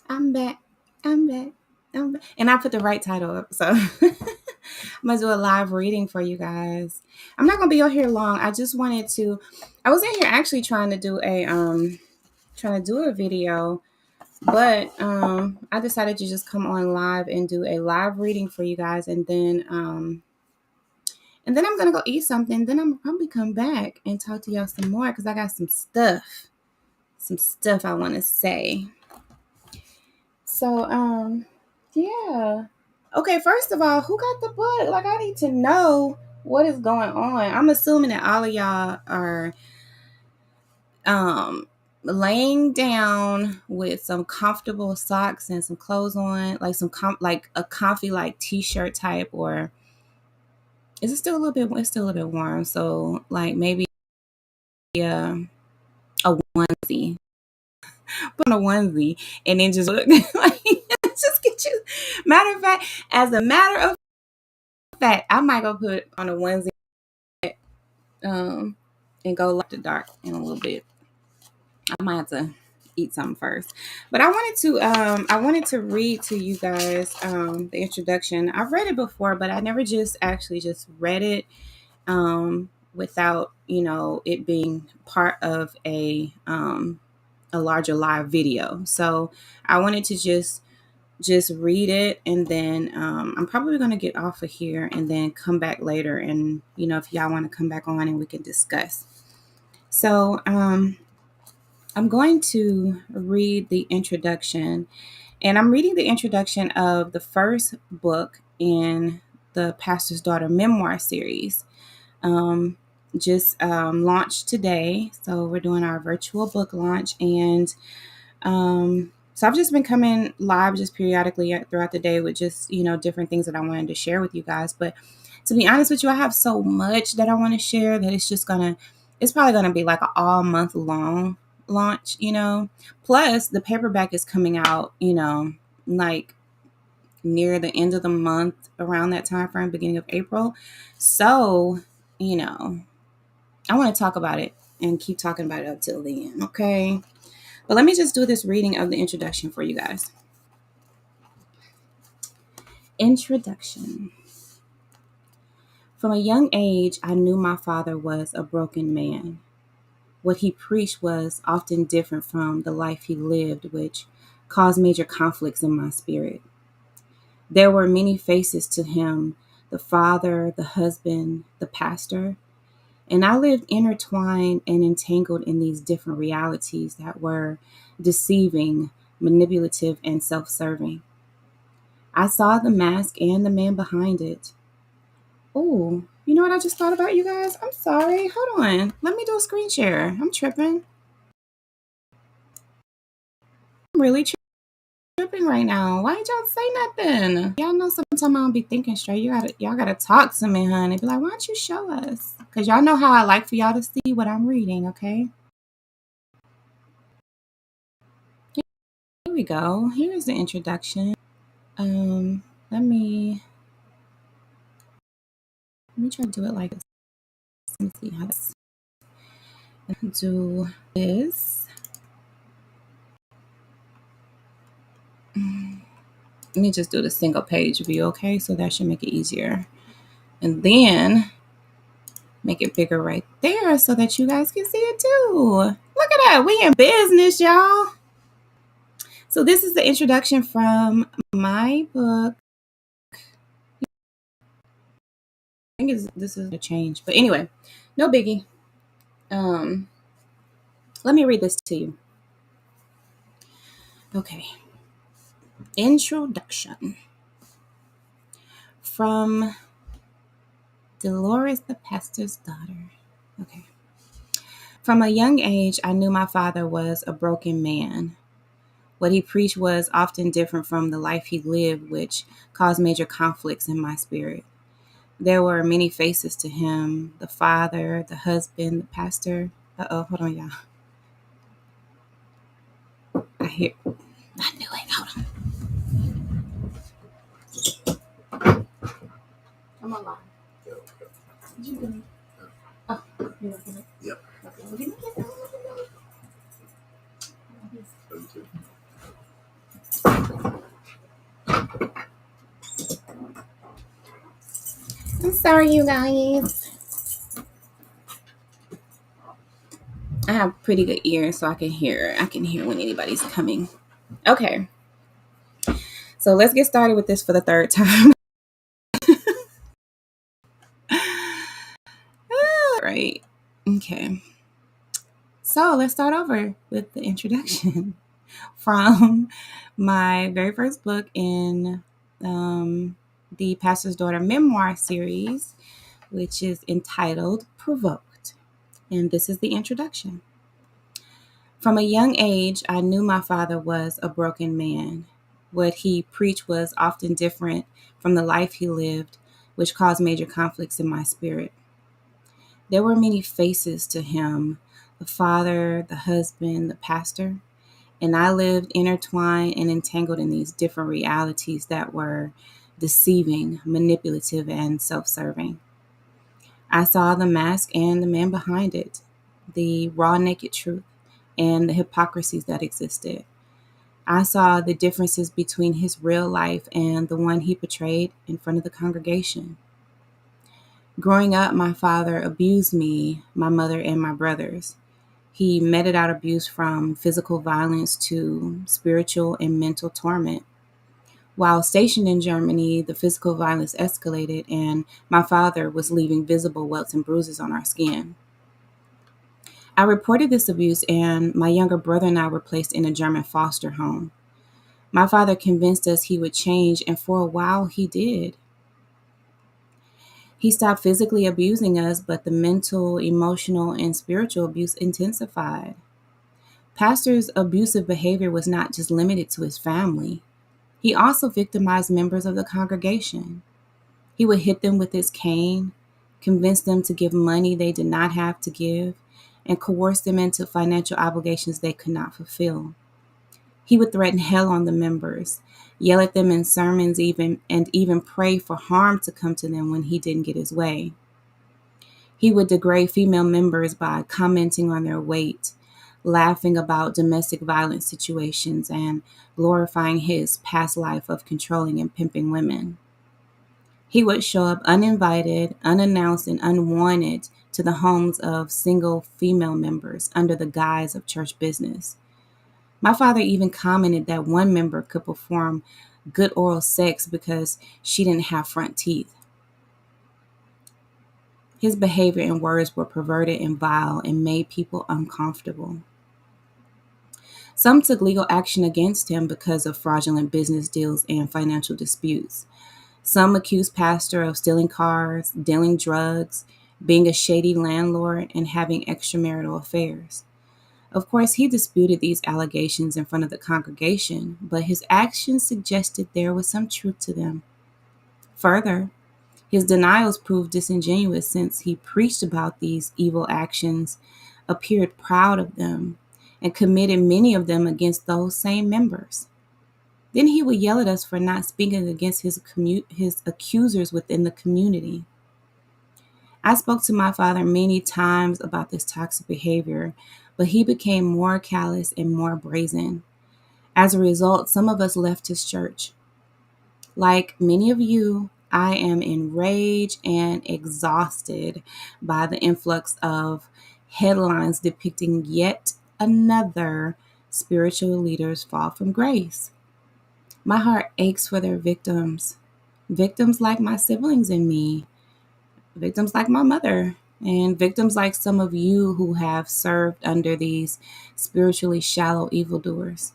I'm back. I'm back. I'm back. And I put the right title up, so I'm gonna do a live reading for you guys. I'm not gonna be on here long. I just wanted to. I was in here actually trying to do a video, but I decided to just come on live and do a live reading for you guys, and then I'm gonna go eat something. Then I'm probably come back and talk to y'all some more because I got some stuff I want to say. So yeah. Okay, first of all, who got the book? Like, I need to know what is going on. I'm assuming that all of y'all are um laying down with some comfortable socks and some clothes on, like like a comfy like t-shirt type, or is it still a little bit? It's still a little bit warm, so like maybe a a onesie, put on a onesie, and then just look like just get you. Matter of fact, I might go put on a onesie um, and go light the dark in a little bit. I might have to eat something first, but I wanted to read to you guys the introduction. I've read it before, but I never just actually just read it without it being part of a larger live video. So I wanted to just read it, and then I'm probably going to get off of here and then come back later, and if y'all want to come back on and we can discuss. So I'm going to read the introduction, and I'm reading the introduction of the first book in the Pastor's Daughter memoir series. um, just launched today, so we're doing our virtual book launch, and so I've just been coming live just periodically throughout the day with just, different things that I wanted to share with you guys. But to be honest with you, I have so much that I want to share that it's probably going to be like an all month long launch, Plus, the paperback is coming out, like near the end of the month, around that time frame, beginning of April. So, I want to talk about it and keep talking about it up till the end, okay? But let me just do this reading of the introduction for you guys. Introduction. From a young age, I knew my father was a broken man. What he preached was often different from the life he lived, which caused major conflicts in my spirit. There were many faces to him: the father, the husband, the pastor, and I lived intertwined and entangled in these different realities that were deceiving, manipulative, and self serving. I saw the mask and the man behind it. Oh, you know what I just thought about, you guys? I'm sorry. Hold on. Let me do a screen share. I'm tripping. I'm really tripping right now. Why ain't y'all say nothing? Y'all know sometimes I don't be thinking straight. Y'all gotta talk to me, honey. Be like, why don't you show us? Cause y'all know how I like for y'all to see what I'm reading, okay? Here we go. Here's the introduction. Let me try to do it like this. Let me see how this do this. Let me just do the single page view, okay? So that should make it easier. And then make it bigger right there so that you guys can see it too. Look at that. We in business, y'all. So this is the introduction from my book. I think this is a change. But anyway, no biggie. Let me read this to you. Okay. Introduction. From Dolores, the pastor's daughter. Okay. From a young age, I knew my father was a broken man. What he preached was often different from the life he lived, which caused major conflicts in my spirit. There were many faces to him: the father, the husband, the pastor. Hold on, y'all. I knew it. Hold on. I'm on live. Did you get me? Oh, you're working it? Yep. Okay, well, give me that. Sorry, you guys. I have pretty good ears, so I can hear. I can hear when anybody's coming. Okay, so let's get started with this for the third time. Right. Okay. So let's start over with the introduction from my very first book in the Pastor's Daughter memoir series, which is entitled Provoked. And this is the introduction. From a young age, I knew my father was a broken man. What he preached was often different from the life he lived, which caused major conflicts in my spirit. There were many faces to him: the father, the husband, the pastor, and I lived intertwined and entangled in these different realities that were deceiving, manipulative, and self serving. I saw the mask and the man behind it, the raw, naked truth, and the hypocrisies that existed. I saw the differences between his real life and the one he portrayed in front of the congregation. Growing up, my father abused me, my mother, and my brothers. He meted out abuse from physical violence to spiritual and mental torment. While stationed in Germany, the physical violence escalated, and my father was leaving visible welts and bruises on our skin. I reported this abuse, and my younger brother and I were placed in a German foster home. My father convinced us he would change, and for a while he did. He stopped physically abusing us, but the mental, emotional, and spiritual abuse intensified. Pastor's abusive behavior was not just limited to his family. He also victimized members of the congregation. He would hit them with his cane, convince them to give money they did not have to give, and coerce them into financial obligations they could not fulfill. He would threaten hell on the members, yell at them in sermons, even pray for harm to come to them when he didn't get his way. He would degrade female members by commenting on their weight, laughing about domestic violence situations, and glorifying his past life of controlling and pimping women. He would show up uninvited, unannounced, and unwanted to the homes of single female members under the guise of church business. My father even commented that one member could perform good oral sex because she didn't have front teeth. His behavior and words were perverted and vile and made people uncomfortable. Some took legal action against him because of fraudulent business deals and financial disputes. Some accused Pastor of stealing cars, dealing drugs, being a shady landlord, and having extramarital affairs. Of course, he disputed these allegations in front of the congregation, but his actions suggested there was some truth to them. Further, his denials proved disingenuous since he preached about these evil actions, appeared proud of them, and committed many of them against those same members. Then he would yell at us for not speaking against his accusers within the community. I spoke to my father many times about this toxic behavior, but he became more callous and more brazen. As a result, some of us left his church. Like many of you, I am enraged and exhausted by the influx of headlines depicting yet another spiritual leader's fall from grace. My heart aches for their victims, victims like my siblings and me, victims like my mother, and victims like some of you who have served under these spiritually shallow evildoers.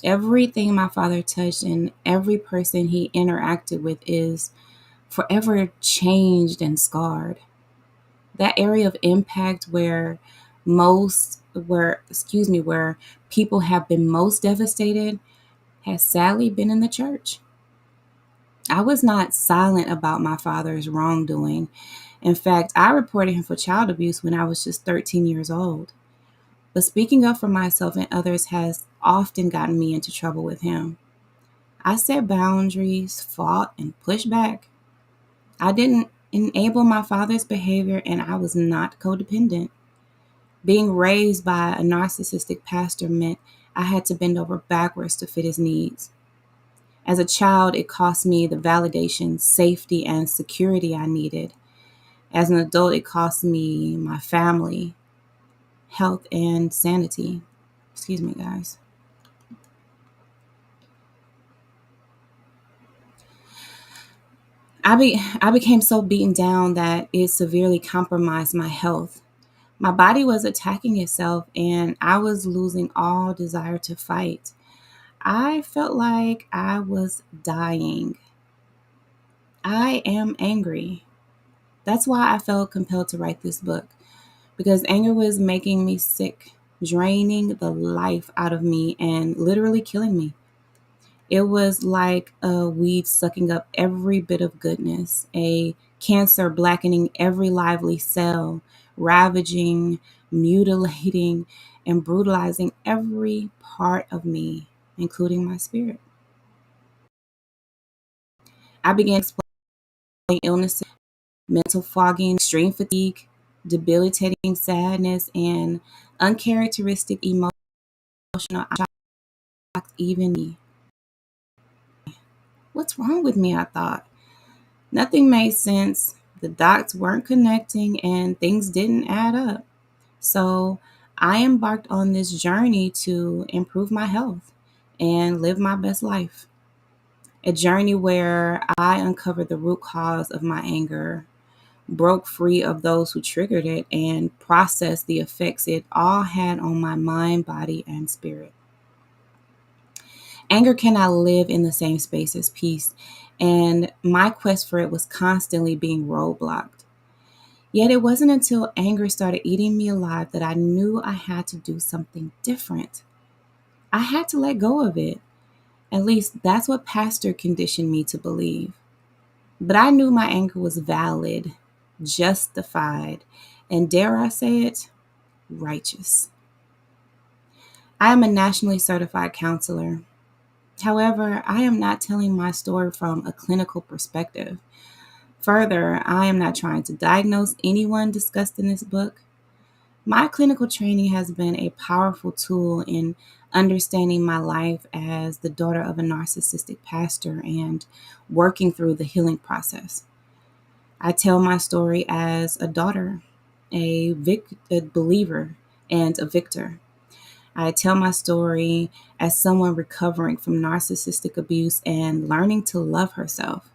Everything my father touched and every person he interacted with is forever changed and scarred. That area of impact where people have been most devastated has sadly been in the church. I was not silent about my father's wrongdoing. In fact, I reported him for child abuse when I was just 13 years old. But speaking up for myself and others has often gotten me into trouble with him. I set boundaries, fought, and pushed back. I didn't enable my father's behavior, and I was not codependent. Being raised by a narcissistic pastor meant I had to bend over backwards to fit his needs. As a child, it cost me the validation, safety, and security I needed. As an adult, it cost me my family, health, and sanity. Excuse me, guys. I became so beaten down that it severely compromised my health. My body was attacking itself, and I was losing all desire to fight. I felt like I was dying. I am angry. That's why I felt compelled to write this book, because anger was making me sick, draining the life out of me, and literally killing me. It was like a weed sucking up every bit of goodness, a cancer blackening every lively cell, ravaging, mutilating, and brutalizing every part of me, including my spirit. I began explaining illnesses, mental fogging, extreme fatigue, debilitating sadness, and uncharacteristic emotional shocked even me. What's wrong with me? I thought. Nothing made sense. The dots weren't connecting and things didn't add up. So I embarked on this journey to improve my health and live my best life. A journey where I uncovered the root cause of my anger, broke free of those who triggered it, and processed the effects it all had on my mind, body, and spirit. Anger cannot live in the same space as peace, and my quest for it was constantly being roadblocked. Yet it wasn't until anger started eating me alive that I knew I had to do something different. I had to let go of it. At least that's what Pastor conditioned me to believe. But I knew my anger was valid, justified, and dare I say it, righteous. I am a nationally certified counselor. However, I am not telling my story from a clinical perspective. Further, I am not trying to diagnose anyone discussed in this book. My clinical training has been a powerful tool in understanding my life as the daughter of a narcissistic pastor and working through the healing process. I tell my story as a daughter, a believer, and a victor. I tell my story as someone recovering from narcissistic abuse and learning to love herself.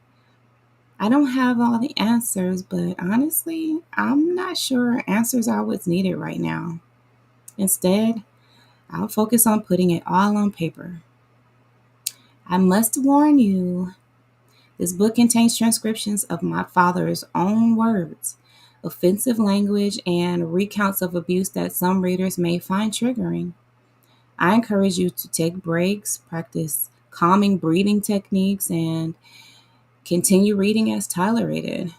I don't have all the answers, but honestly, I'm not sure answers are what's needed right now. Instead, I'll focus on putting it all on paper. I must warn you, this book contains transcriptions of my father's own words, offensive language, and recounts of abuse that some readers may find triggering. I encourage you to take breaks, practice calming breathing techniques, and continue reading as tolerated.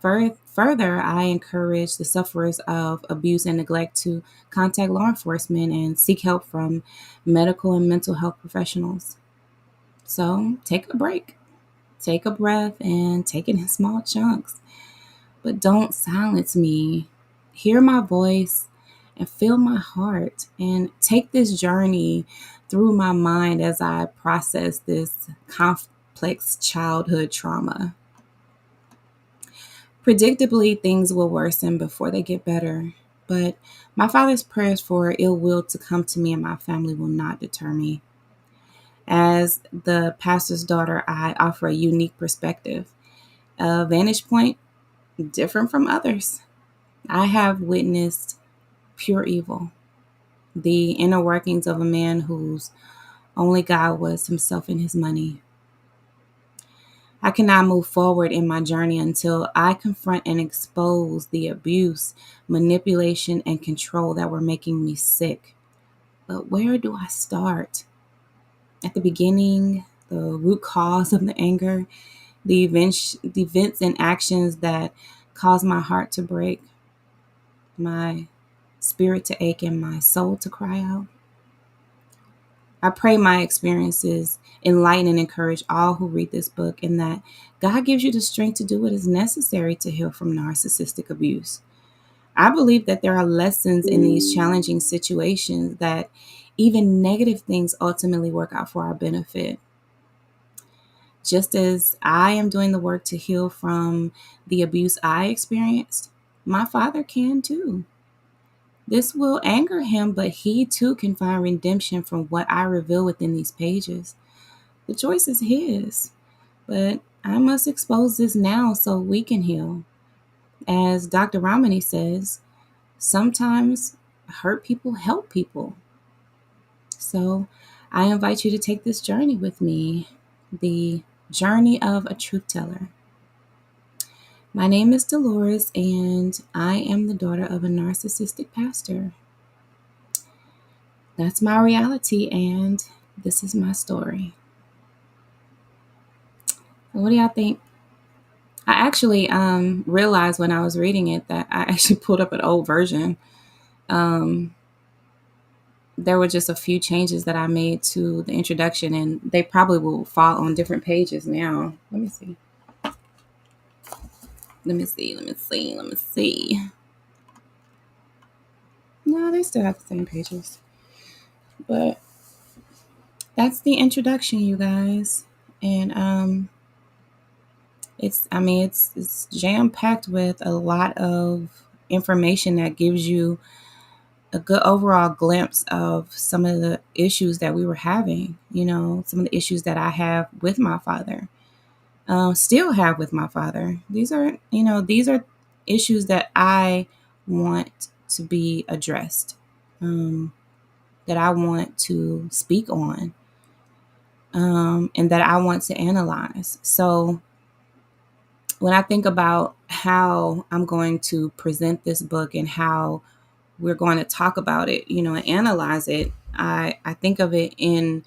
Further, I encourage the sufferers of abuse and neglect to contact law enforcement and seek help from medical and mental health professionals. So take a break, take a breath, and take it in small chunks. But don't silence me. Hear my voice and feel my heart, and take this journey through my mind as I process this complex childhood trauma. Predictably, things will worsen before they get better, but my father's prayers for ill will to come to me and my family will not deter me. As the pastor's daughter, I offer a unique perspective, a vantage point different from others. I have witnessed pure evil, the inner workings of a man whose only God was himself and his money. I cannot move forward in my journey until I confront and expose the abuse, manipulation, and control that were making me sick. But where do I start? At the beginning, the root cause of the anger, the events and actions that cause my heart to break, my spirit to ache, and my soul to cry out. I pray my experiences enlighten and encourage all who read this book, and that God gives you the strength to do what is necessary to heal from narcissistic abuse. I believe that there are lessons in these challenging situations, that even negative things ultimately work out for our benefit. Just as I am doing the work to heal from the abuse I experienced, my father can too. This will anger him, but he too can find redemption from what I reveal within these pages. The choice is his, but I must expose this now so we can heal. As Dr. Ramani says, sometimes hurt people help people. So I invite you to take this journey with me, the journey of a truth teller. My name is Dolores, and I am the daughter of a narcissistic pastor. That's my reality, and this is my story. What do y'all think? I actually realized when I was reading it that I actually pulled up an old version. Um, there were just a few changes that I made to the introduction, and they probably will fall on different pages now. Let me see. Let me see. Let me see. Let me see. No, they still have the same pages. But that's the introduction, you guys. And it's jam packed with a lot of information that gives you a good overall glimpse of some of the issues that we were having, some of the issues that I have with my father, still have with my father. These are issues that I want to be addressed, that I want to speak on, and that I want to analyze. So when I think about how I'm going to present this book and how we're going to talk about it, and analyze it, I think of it in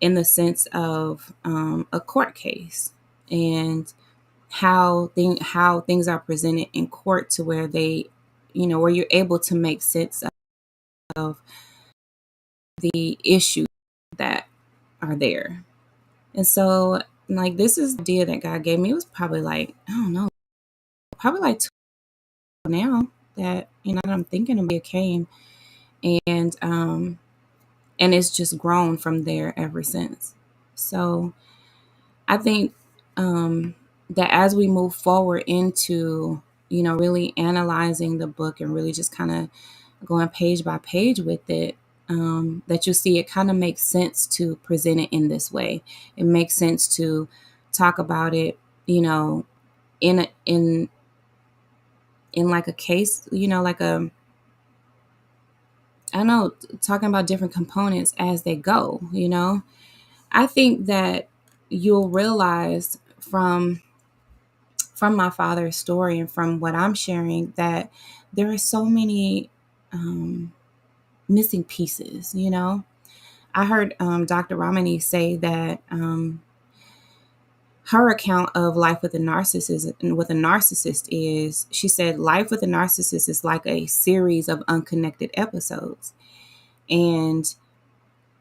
the sense of a court case, and how things are presented in court, to where where you're able to make sense of the issues that are there. And so, like, this is the idea that God gave me. It was probably like, I don't know, probably like two now that that I'm thinking of it came, and it's just grown from there ever since. So I think that as we move forward into really analyzing the book and really just kind of going page by page with it, that you'll see it kind of makes sense to present it in this way. It makes sense to talk about it, in like a case, like a, I don't know, talking about different components as they go. I think that you'll realize from my father's story and from what I'm sharing that there are so many missing pieces. I heard Dr. Ramani say that her account of life with a narcissist is, she said, life with a narcissist is like a series of unconnected episodes. And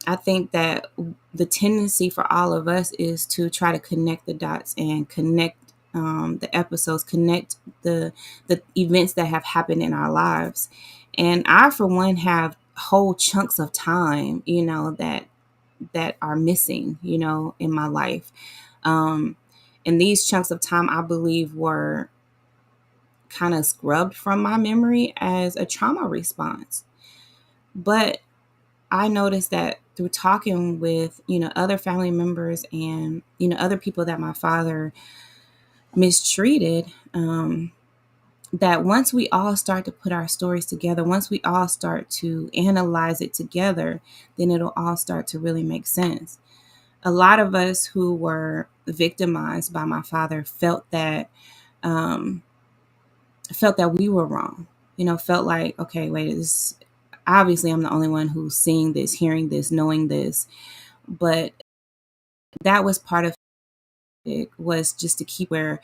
I think that the tendency for all of us is to try to connect the dots and connect the episodes, connect the events that have happened in our lives. And I, for one, have whole chunks of time, that are missing, in my life. And these chunks of time, I believe, were kind of scrubbed from my memory as a trauma response. But I noticed that through talking with, other family members and, other people that my father mistreated, that once we all start to put our stories together, once we all start to analyze it together, then it'll all start to really make sense. A lot of us who were victimized by my father felt that we were wrong. Felt like, okay, wait, this, obviously I'm the only one who's seeing this, hearing this, knowing this. But that was part of it, was just to keep where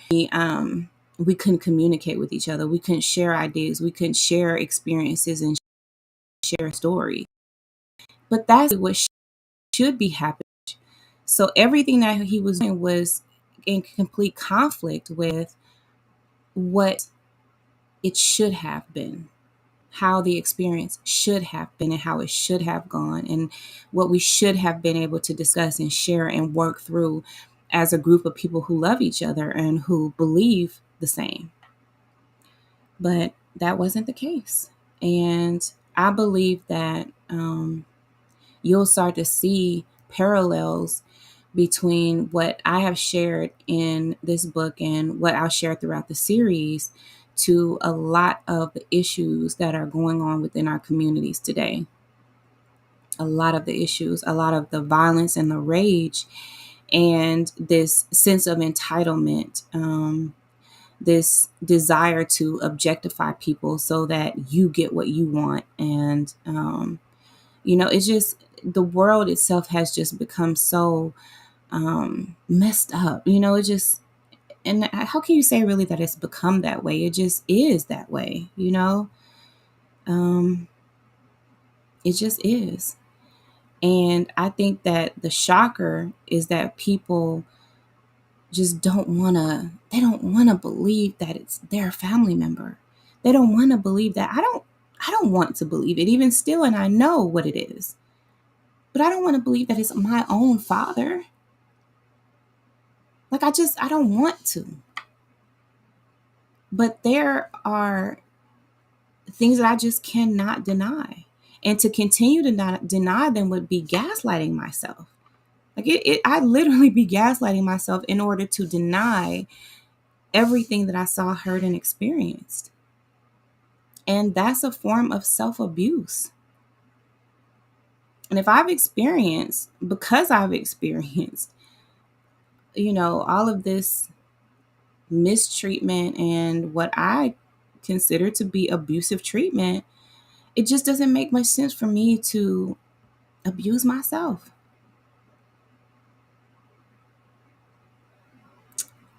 we couldn't communicate with each other. We couldn't share ideas. We couldn't share experiences and share stories. But that's what should be happening. So everything that he was doing was in complete conflict with what it should have been, how the experience should have been, and how it should have gone, and what we should have been able to discuss and share and work through as a group of people who love each other and who believe the same. But that wasn't the case. And I believe that you'll start to see parallels between what I have shared in this book and what I'll share throughout the series to a lot of the issues that are going on within our communities today. A lot of the issues, a lot of the violence and the rage, and this sense of entitlement, this desire to objectify people so that you get what you want. And, it's just the world itself has just become so messed up. It just, and how can you say really that it's become that way? It just is that way, it just is. And I think that the shocker is that people just they don't want to believe that it's their family member. They don't want to believe that. I don't want to believe it even still. And I know what it is, but I don't want to believe that it's my own father. Like, I don't want to. But there are things that I just cannot deny. And to continue to not deny them would be gaslighting myself. Like I'd literally be gaslighting myself in order to deny everything that I saw, heard, and experienced. And that's a form of self-abuse. And if because I've experienced, all of this mistreatment and what I consider to be abusive treatment, it just doesn't make much sense for me to abuse myself.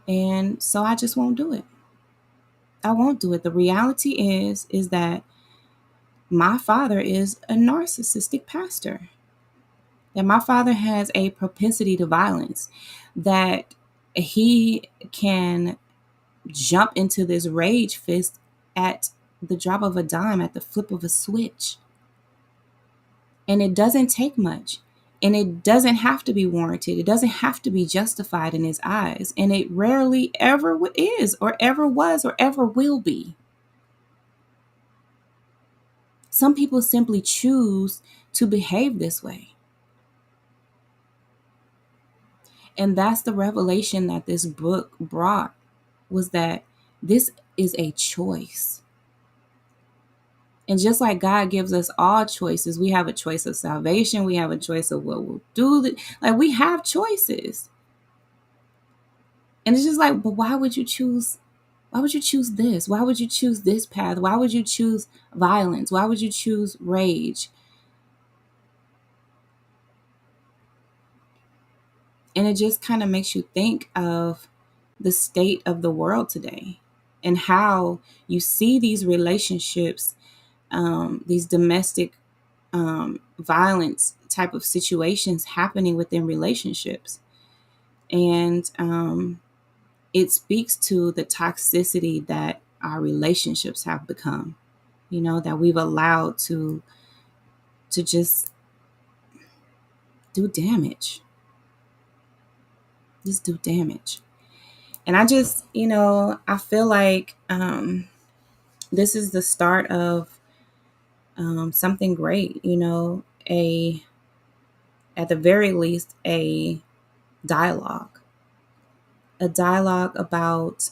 And so I just won't do it. I won't do it. The reality is that my father is a narcissistic pastor. That my father has a propensity to violence. That he can jump into this rage fist at the drop of a dime, at the flip of a switch. And it doesn't take much. And it doesn't have to be warranted. It doesn't have to be justified in his eyes. And it rarely ever is, or ever was, or ever will be. Some people simply choose to behave this way. And that's the revelation that this book brought, was that this is a choice. And just like God gives us all choices, we have a choice of salvation. We have a choice of what we'll do. Like, we have choices. And it's just like, but why would you choose this? Why would you choose this path? Why would you choose violence? Why would you choose rage? And it just kind of makes you think of the state of the world today and how you see these relationships, these domestic violence type of situations happening within relationships. And it speaks to the toxicity that our relationships have become, that we've allowed to just do damage. Just do damage. And I just, I feel like this is the start of something great, at the very least, a dialogue about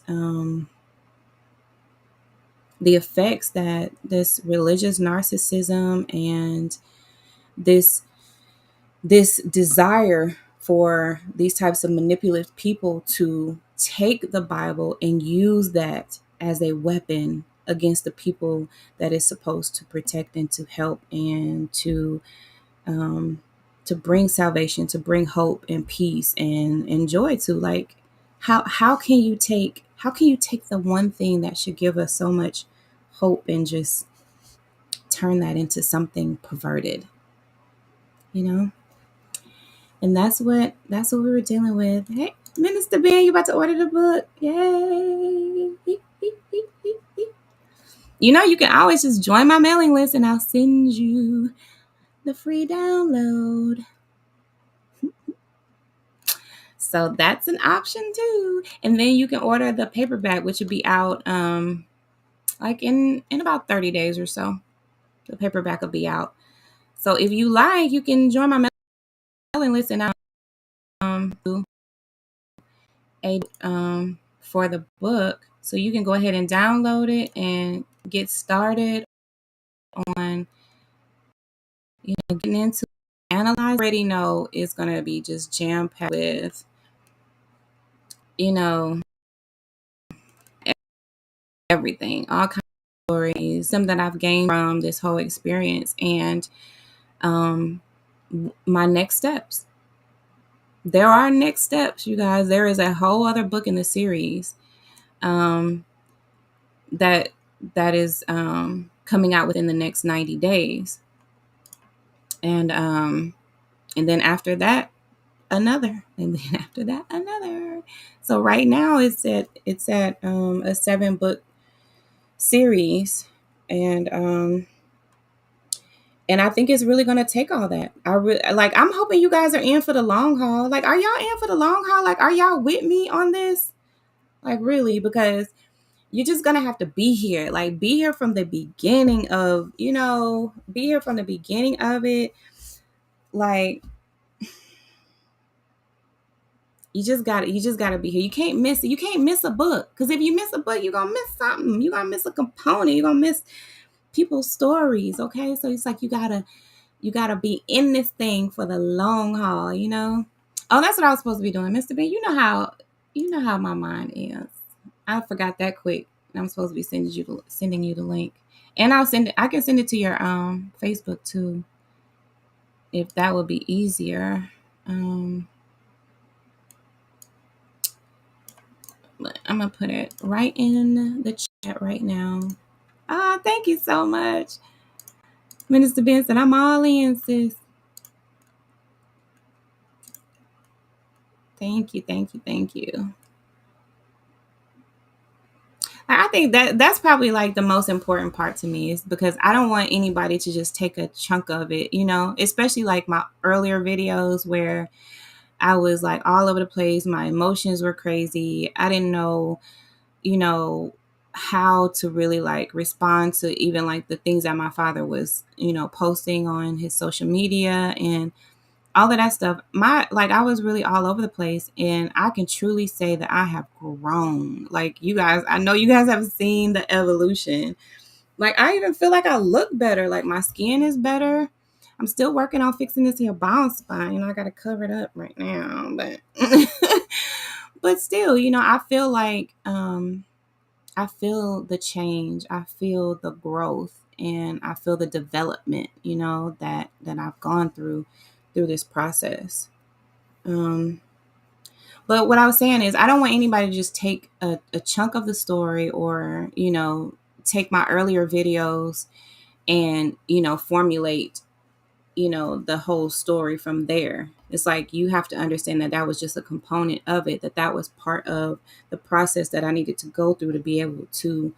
the effects that this religious narcissism and this desire for these types of manipulative people to take the Bible and use that as a weapon against the people that is supposed to protect and to help and to bring salvation, to bring hope and peace and joy to. Like, how can you take the one thing that should give us so much hope and just turn that into something perverted, And that's what we were dealing with. Hey, Minister Ben, you about to order the book? Yay! You can always just join my mailing list and I'll send you the free download. So that's an option too. And then you can order the paperback, which would be out like in about 30 days or so. The paperback will be out. So if you like, you can join my mailing list and do a for the book. So you can go ahead and download it and get started on getting into analyze. I already know it's gonna be just jam packed with you know everything, all kinds of stories, some that I've gained from this whole experience, and um, my next steps. There are next steps, you guys. There is a whole other book in the series um, that is coming out within the next 90 days, and then after that, another, and then after that, another. So right now, it's at a 7-book series, and I think it's really gonna take all that. I'm hoping you guys are in for the long haul. Like, are y'all in for the long haul? Like, are y'all with me on this? Like, really? Because you're just gonna have to be here. Like, be here from the beginning of, be here from the beginning of it. Like, you just gotta be here. You can't miss it. You can't miss a book. Because if you miss a book, you're gonna miss something. You're gonna miss a component. You're gonna miss people's stories. Okay. So it's like you gotta be in this thing for the long haul. Oh, that's what I was supposed to be doing, Mr. B. You know how my mind is. I forgot that quick. I'm supposed to be sending you the link. And I can send it to your Facebook too, if that would be easier. But I'm gonna put it right in the chat right now. Ah, thank you so much. Minister Benson, I'm all in, sis. Thank you, thank you, thank you. I think that's probably like the most important part to me, is because I don't want anybody to just take a chunk of it, especially like my earlier videos where I was like all over the place. My emotions were crazy. I didn't know, how to really like respond to even like the things that my father was, posting on his social media and all of that stuff. I was really all over the place, and I can truly say that I have grown. Like, you guys, I know you guys have seen the evolution. Like, I even feel like I look better. Like, my skin is better. I'm still working on fixing this here bald spot. I got to cover it up right now, but but still, I feel like I feel the change. I feel the growth, and I feel the development, that I've gone through this process. But what I was saying is, I don't want anybody to just take a chunk of the story, or take my earlier videos and formulate the whole story from there. It's like, you have to understand that that was just a component of it, that was part of the process that I needed to go through to be able to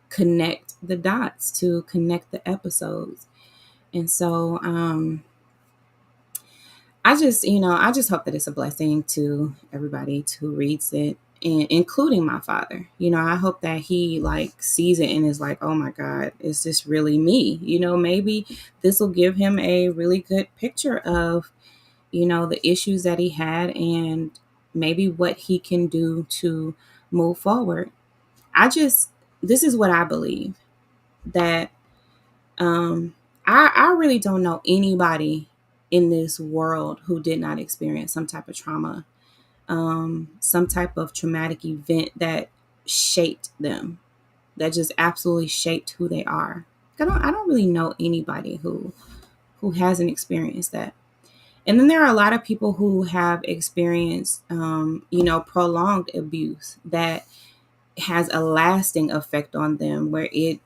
connect the dots, to connect the episodes. And so I just hope that it's a blessing to everybody who reads it, and including my father. I hope that he like sees it and is like, oh my God, is this really me? Maybe this will give him a really good picture of, the issues that he had, and maybe what he can do to move forward. This is what I believe, that I really don't know anybody in this world who did not experience some type of trauma, some type of traumatic event that shaped them, that just absolutely shaped who they are. I don't really know anybody who hasn't experienced that. And then there are a lot of people who have experienced, prolonged abuse that has a lasting effect on them, where it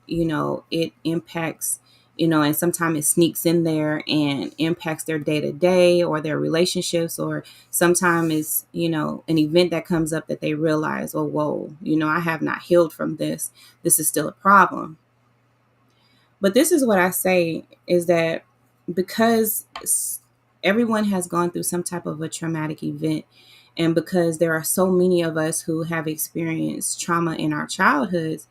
impacts, and sometimes it sneaks in there and impacts their day to day or their relationships, or sometimes it's, an event that comes up that they realize, oh, whoa, I have not healed from this. This is still a problem. But this is what I say, is that because everyone has gone through some type of a traumatic event. And because there are so many of us who have experienced trauma in our childhoods,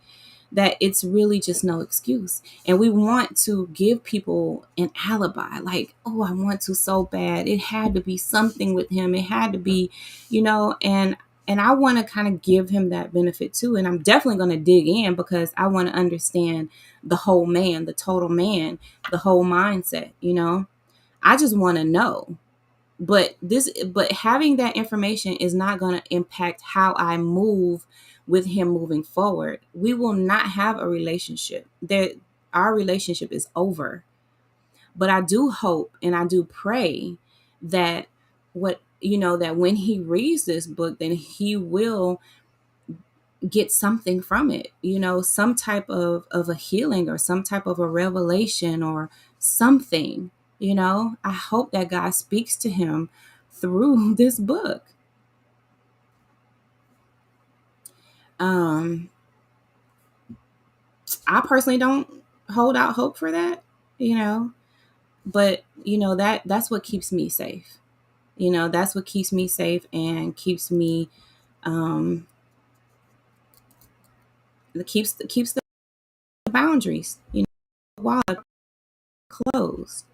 that it's really just no excuse. And we want to give people an alibi, like, oh, I want to so bad. It had to be something with him. It had to be, and I want to kind of give him that benefit too. And I'm definitely going to dig in because I want to understand the whole man, the total man, the whole mindset. I just want to know. But having that information is not going to impact how I move with him moving forward. We will not have a relationship. Our relationship is over. But I do hope and I do pray that that when he reads this book, then he will get something from it, some type of a healing or some type of a revelation or something. I hope that God speaks to him through this book. I personally don't hold out hope for that, but that's what keeps me safe. That's what keeps me safe and keeps me keeps the boundaries, wall closed.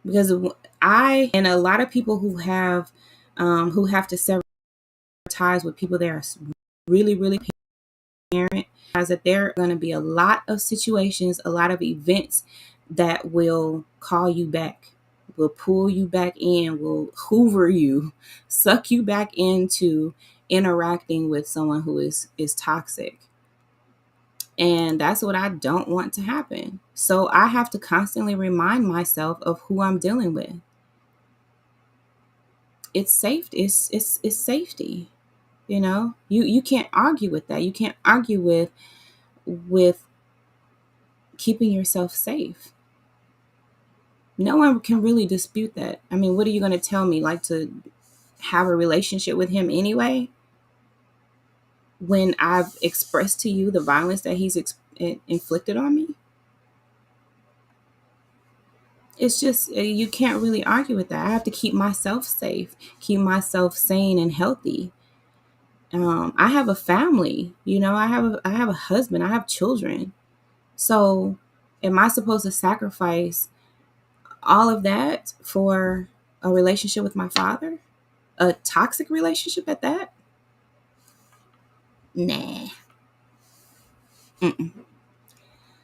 Because I and a lot of people who have to sever ties with people that are really, really parent, is that there are going to be a lot of situations, a lot of events that will call you back, will pull you back in, will hoover you, suck you back into interacting with someone who is toxic. And that's what I don't want to happen. So I have to constantly remind myself of who I'm dealing with. It's safe. It's safety. You can't argue with that. You can't argue with keeping yourself safe. No one can really dispute that. I mean, what are you going to tell me? Like, to have a relationship with him anyway? When I've expressed to you the violence that he's inflicted on me? It's just, you can't really argue with that. I have to keep myself safe, keep myself sane and healthy. I have a family, I have a husband, I have children. So am I supposed to sacrifice all of that for a relationship with my father? A toxic relationship at that? Nah. Mm-mm.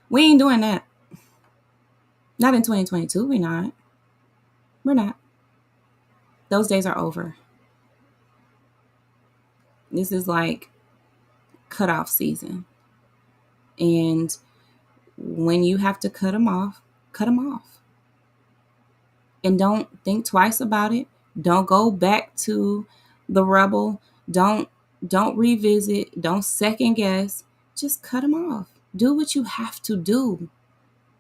We ain't doing that. Not in 2022. We're not. We're not. Those days are over. This is like cutoff season. And when you have to cut them off, cut them off. And don't think twice about it. Don't go back to the rubble. Don't revisit. Don't second guess. Just cut them off. Do what you have to do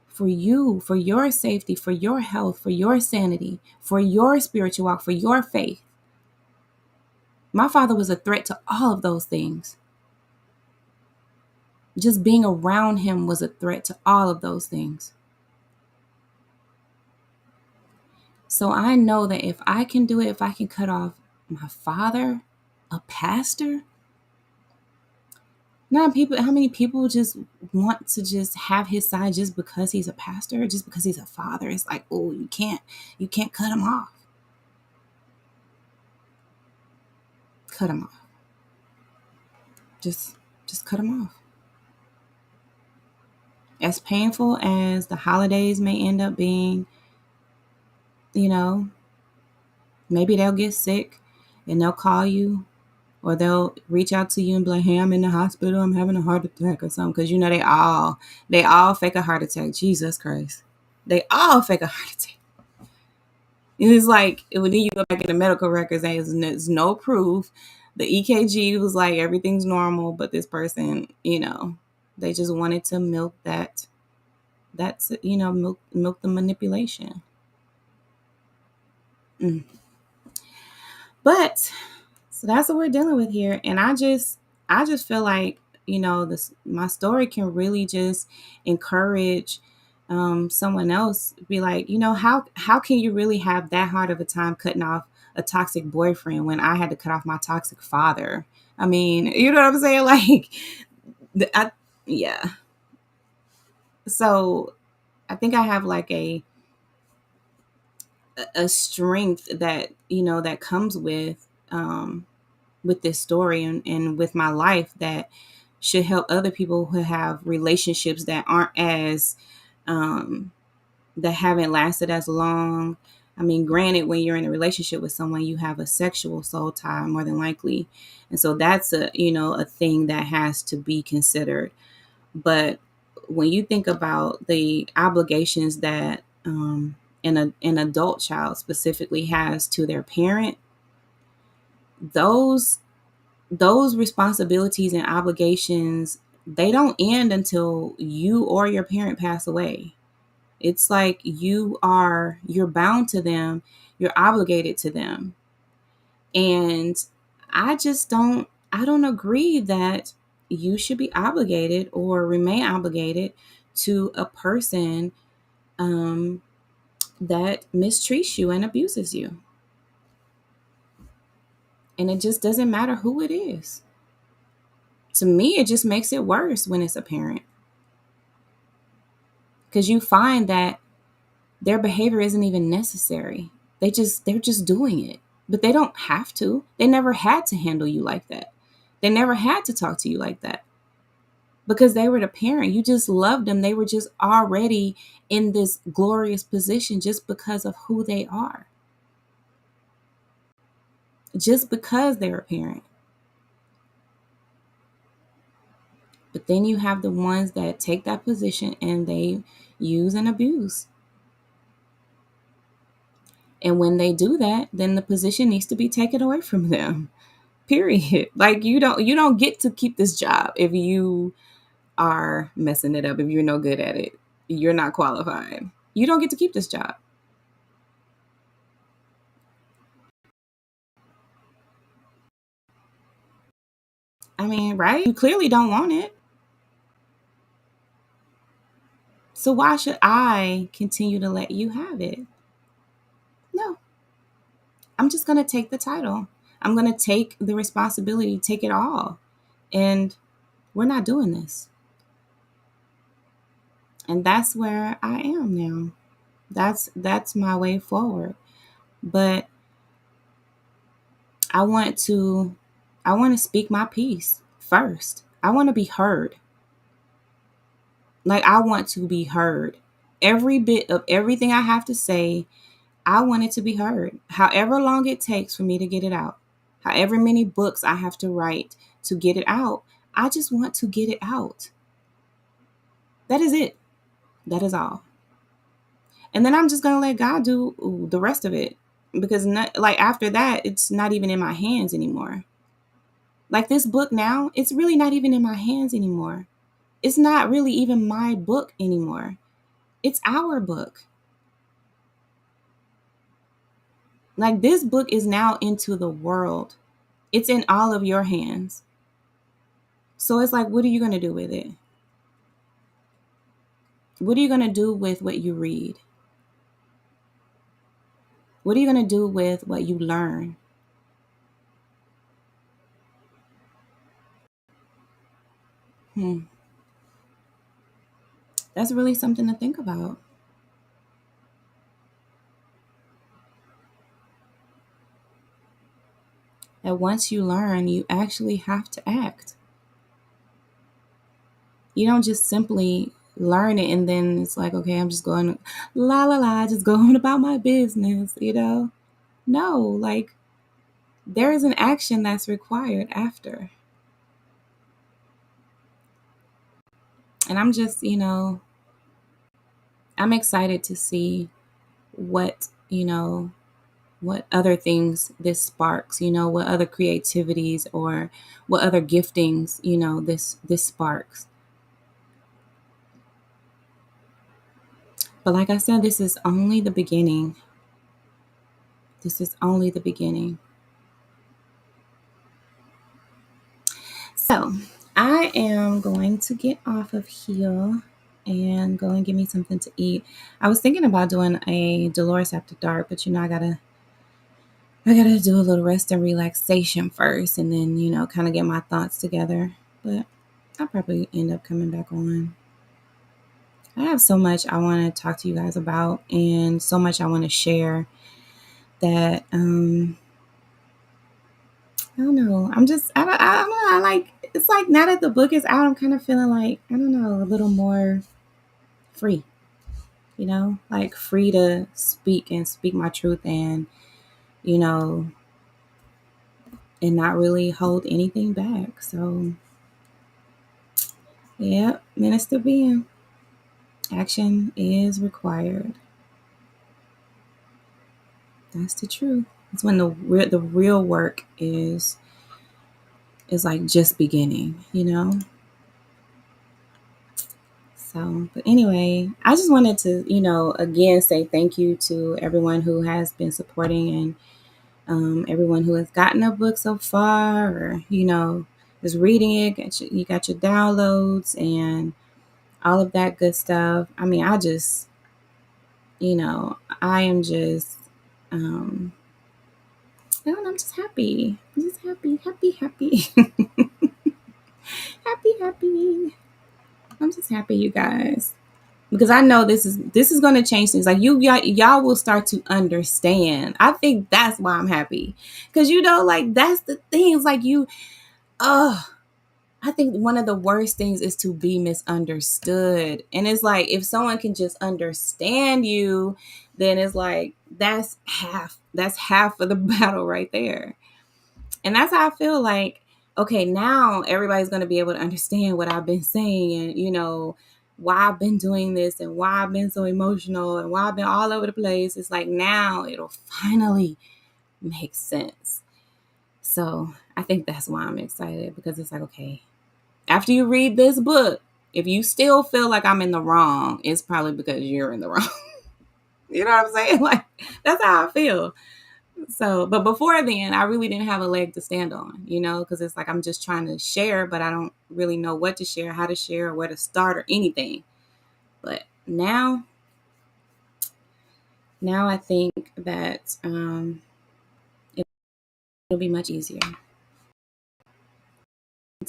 for you, for your safety, for your health, for your sanity, for your spiritual walk, for your faith. My father was a threat to all of those things. Just being around him was a threat to all of those things. So I know that if I can do it, if I can cut off my father, a pastor, how many people just want to just have his side just because he's a pastor, just because he's a father? It's like, oh, you can't cut him off. Cut him off. Just cut him off. As painful as the holidays may end up being, maybe they'll get sick and they'll call you, or they'll reach out to you and be like, hey, I'm in the hospital, I'm having a heart attack or something. Because they all fake a heart attack. Jesus Christ. They all fake a heart attack. And it's like, when you go back in the medical records, there's no proof. The EKG was like, everything's normal, but this person, they just wanted to milk milk the manipulation. But so that's what we're dealing with here. And I just feel like, my story can really just encourage someone else be like, how can you really have that hard of a time cutting off a toxic boyfriend when I had to cut off my toxic father? I mean, you know what I'm saying? Like, yeah. So I think I have like a strength that that comes with this story and with my life that should help other people who have relationships that aren't as um, that haven't lasted as long. I mean, granted, when you're in a relationship with someone, you have a sexual soul tie more than likely, and so that's a thing that has to be considered. But when you think about the obligations that an adult child specifically has to their parent, those those responsibilities and obligations, they don't end until you or your parent pass away. It's like you're bound to them, you're obligated to them. And I don't agree that you should be obligated or remain obligated to a person um, that mistreats you and abuses you. And it just doesn't matter who it is. To me, it just makes it worse when it's a parent, because you find that their behavior isn't even necessary. They're just doing it. But they don't have to. They never had to handle you like that. They never had to talk to you like that. Because they were the parent. You just loved them. They were just already in this glorious position just because of who they are. Just because they're a parent. But then you have the ones that take that position and they use and abuse. And when they do that, then the position needs to be taken away from them. Period. Like you don't get to keep this job if you are messing it up, if you're no good at it. You're not qualified. You don't get to keep this job. I mean, right? You clearly don't want it. So why should I continue to let you have it? No. I'm just going to take the title. I'm going to take the responsibility, take it all. And we're not doing this. And that's where I am now. That's my way forward. But I want to I want to speak my piece first. I want to be heard. Like I want to be heard. Every bit of everything I have to say, I want it to be heard. However long it takes for me to get it out. However many books I have to write to get it out. I just want to get it out. That is it. That is all. And then I'm just going to let God do the rest of it, because not, like after that it's not even in my hands anymore. Like this book now, it's really not even in my hands anymore. It's not really even my book anymore. It's our book. Like this book is now into the world. It's in all of your hands. So it's like, what are you going to do with it? What are you going to do with what you read? What are you going to do with what you learn? Hmm. That's really something to think about. That once you learn, you actually have to act. You don't just simply learn it and then it's like, okay, I'm just going la la la, just going about my business. No, like there is an action that's required after. And I'm excited to see what, what other things this sparks, what other creativities or what other giftings, this sparks. But like I said, this is only the beginning. This is only the beginning. So I am going to get off of here. and go and get me something to eat. I was thinking about doing a Dolores after dark, but I gotta do a little rest and relaxation first, and then kind of get my thoughts together. But I'll probably end up coming back on. I have so much I want to talk to you guys about, and so much I want to share that I don't know. I don't know. I like it's like now that the book is out, I'm kind of feeling like I don't know a little more free. Like free to speak and speak my truth, and you know, and not really hold anything back. So yeah, Minister being action is required. That's the truth. It's when the real work is like just beginning. So, but anyway, I just wanted to, again say thank you to everyone who has been supporting, and everyone who has gotten a book so far, or is reading it. You got your downloads and all of that good stuff. I mean, I am just, um, I don't know, I'm just happy. I'm just happy, happy, happy, happy, happy. I'm just happy, you guys, because I know this is going to change things. Like y'all will start to understand. I think that's why I'm happy, because like that's the thing. It's like I think one of the worst things is to be misunderstood, and it's like if someone can just understand you, then it's like that's half of the battle right there. And that's how I feel like, okay, now everybody's going to be able to understand what I've been saying, and, why I've been doing this, and why I've been so emotional, and why I've been all over the place. It's like now it'll finally make sense. So I think that's why I'm excited, because it's like, okay, after you read this book, if you still feel like I'm in the wrong, it's probably because you're in the wrong. You know what I'm saying? Like, that's how I feel. So, but before then, I really didn't have a leg to stand on, because it's like I'm just trying to share, but I don't really know what to share, how to share, or where to start, or anything. But now I think that it'll be much easier.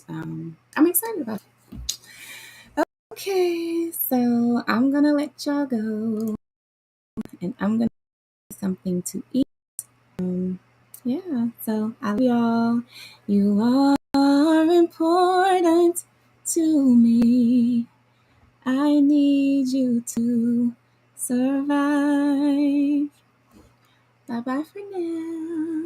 I'm excited about it. Okay, so I'm gonna let y'all go, and I'm gonna get something to eat. Yeah, so I love y'all. You are important to me. I need you to survive. Bye bye for now.